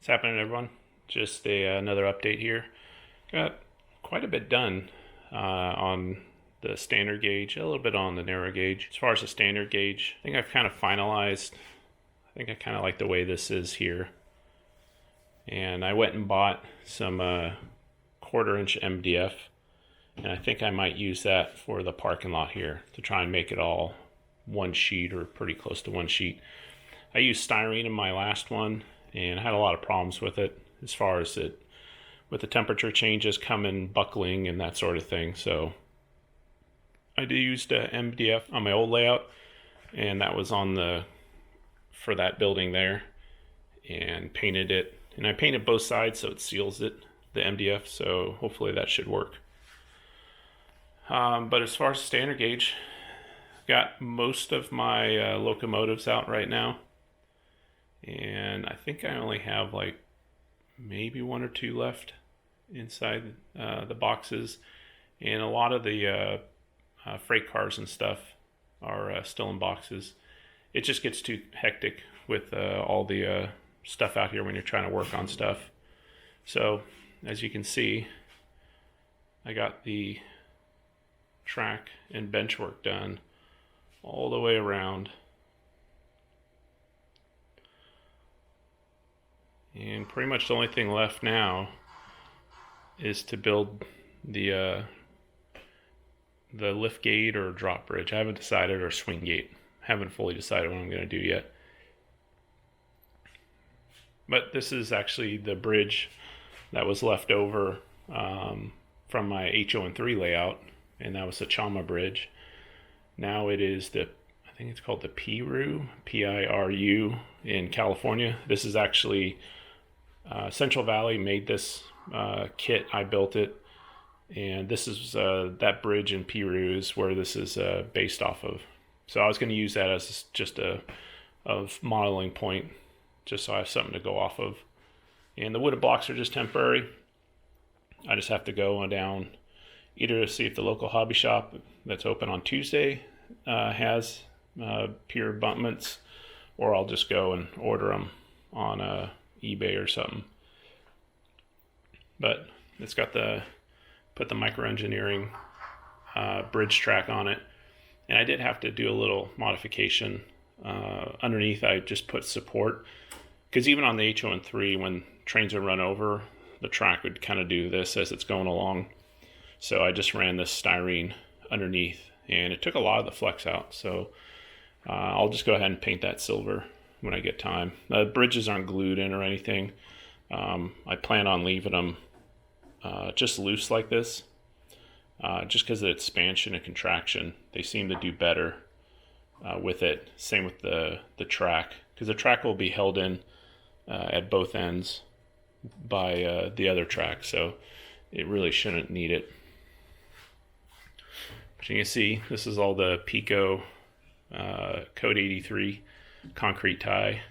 happening, everyone? Just another update here. Got quite a bit done on the standard gauge, a little bit on the narrow gauge. As far as the standard gauge, I think I've kind of finalized. I think I kind of like the way this is here. And I went and bought some 1/4 inch MDF, and I think I might use that for the parking lot here to try and make it all one sheet or pretty close to one sheet. I used styrene in my last one and I had a lot of problems with it as far as it with the temperature changes coming, buckling, and that sort of thing. So I did use the MDF on my old layout, and that was on the for that building there, and painted it. And I painted both sides so it seals it, the MDF. So hopefully that should work. But as far as standard gauge, I've got most of my locomotives out right now. And I think I only have like maybe one or two left inside the boxes. And a lot of the freight cars and stuff are still in boxes. It just gets too hectic with all the stuff out here when you're trying to work on stuff. So as you can see, I got the track and bench work done all the way around. And pretty much the only thing left now is to build the lift gate or drop bridge. I haven't decided, or swing gate. Haven't fully decided what I'm going to do yet. But this is actually the bridge that was left over from my HO3 layout, and that was the Chama bridge. Now it is I think it's called the Piru, Piru in California. This is actually Central Valley made this kit. I built it, and this is that bridge in Piru is where this is based off of. So I was going to use that as just a modeling point, just so I have something to go off of. And the wooden blocks are just temporary. I just have to go on down either to see if the local hobby shop that's open on Tuesday has pier abutments, or I'll just go and order them on eBay or something. But it's got put the micro engineering bridge track on it, and I did have to do a little modification underneath. I just put support, because even on the HO3, when trains are run over, the track would kind of do this as it's going along. So I just ran this styrene underneath, and it took a lot of the flex out. So I'll just go ahead and paint that silver when I get time. The bridges aren't glued in or anything. I plan on leaving them just loose like this, just because of the expansion and contraction. They seem to do better with it. Same with the track, because the track will be held in at both ends by the other track, so it really shouldn't need it. But you can see this is all the Pico Code 83 concrete tie,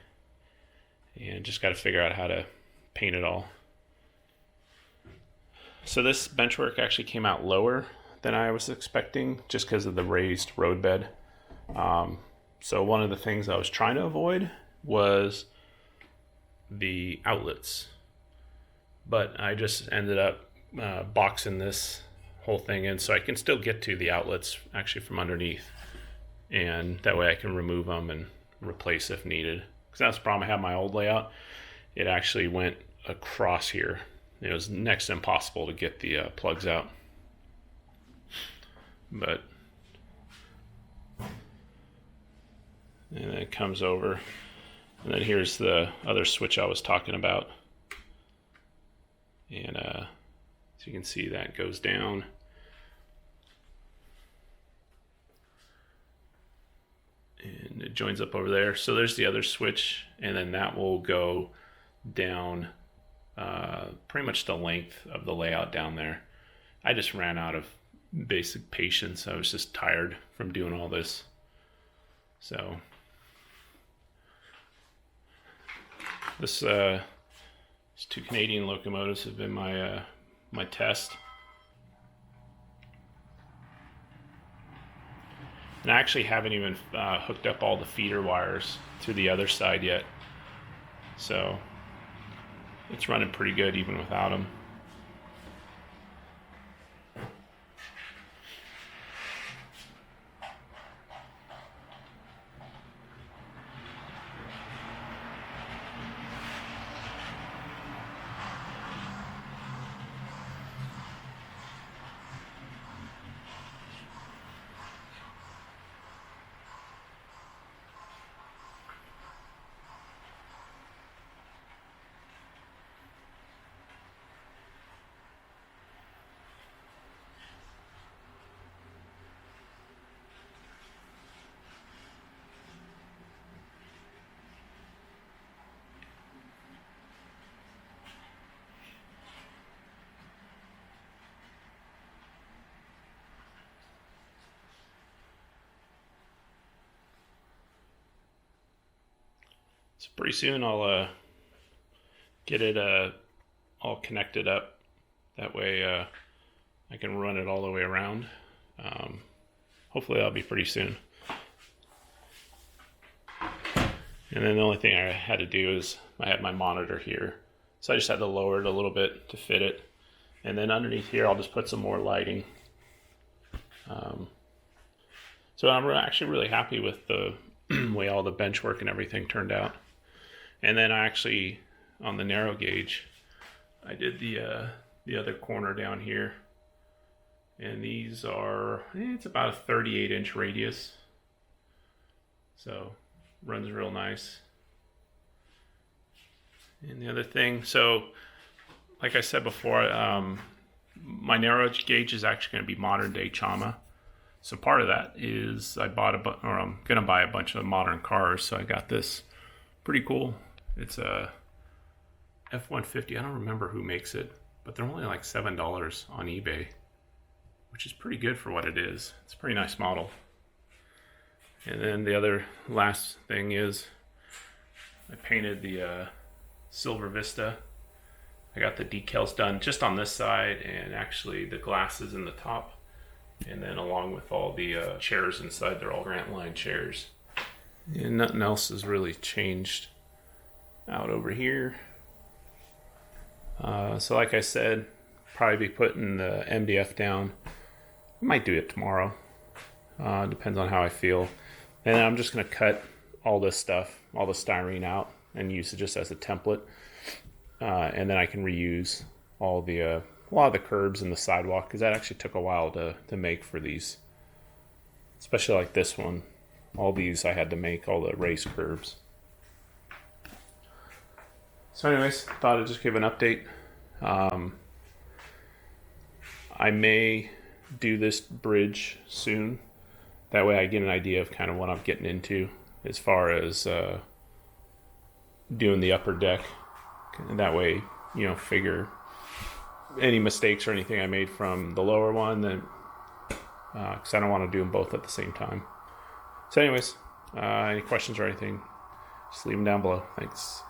and just got to figure out how to paint it all. So this benchwork actually came out lower than I was expecting, just because of the raised roadbed. So one of the things I was trying to avoid was the outlets, but I just ended up boxing this whole thing in so I can still get to the outlets actually from underneath, and that way I can remove them and replace if needed. Because that's the problem I had my old layout. It actually went across here. It was next to impossible to get the plugs out. But and then it comes over, and then here's the other switch I was talking about. And so you can see that goes down. And it joins up over there. So there's the other switch, and then that will go down pretty much the length of the layout down there. I just ran out of basic patience. I was just tired from doing all this. So these two Canadian locomotives have been my my test. And I actually haven't even hooked up all the feeder wires to the other side yet. So it's running pretty good even without them. So pretty soon I'll get it all connected up. That way I can run it all the way around. Hopefully that'll be pretty soon. And then the only thing I had to do is I had my monitor here. So I just had to lower it a little bit to fit it. And then underneath here I'll just put some more lighting. So I'm actually really happy with the way all the bench work and everything turned out. And then I actually, on the narrow gauge, I did the other corner down here. And these are, it's about a 38-inch radius. So runs real nice. And the other thing, so like I said before, my narrow gauge is actually going to be modern day Chama. So part of that is I'm going to buy a bunch of modern cars. So I got this pretty cool. It's a F-150. I don't remember who makes it, but they're only like $7 on eBay, which is pretty good for what it is. It's a pretty nice model. And then the other last thing is I painted the Silver Vista. I got the decals done just on this side and actually the glasses in the top. And then along with all the chairs inside, they're all Grant Line chairs. And nothing else has really changed out over here. So like I said, probably be putting the MDF down. I might do it tomorrow. Depends on how I feel. And then I'm just going to cut all this stuff, all the styrene out and use it just as a template. And then I can reuse all the a lot of the curbs and the sidewalk, because that actually took a while to make for these. Especially like this one. All these I had to make, all the raised curbs. So anyways, thought I'd just give an update. I may do this bridge soon. That way I get an idea of kind of what I'm getting into as far as doing the upper deck. And that way, figure any mistakes or anything I made from the lower one, then because I don't want to do them both at the same time. So anyways, any questions or anything, just leave them down below. Thanks.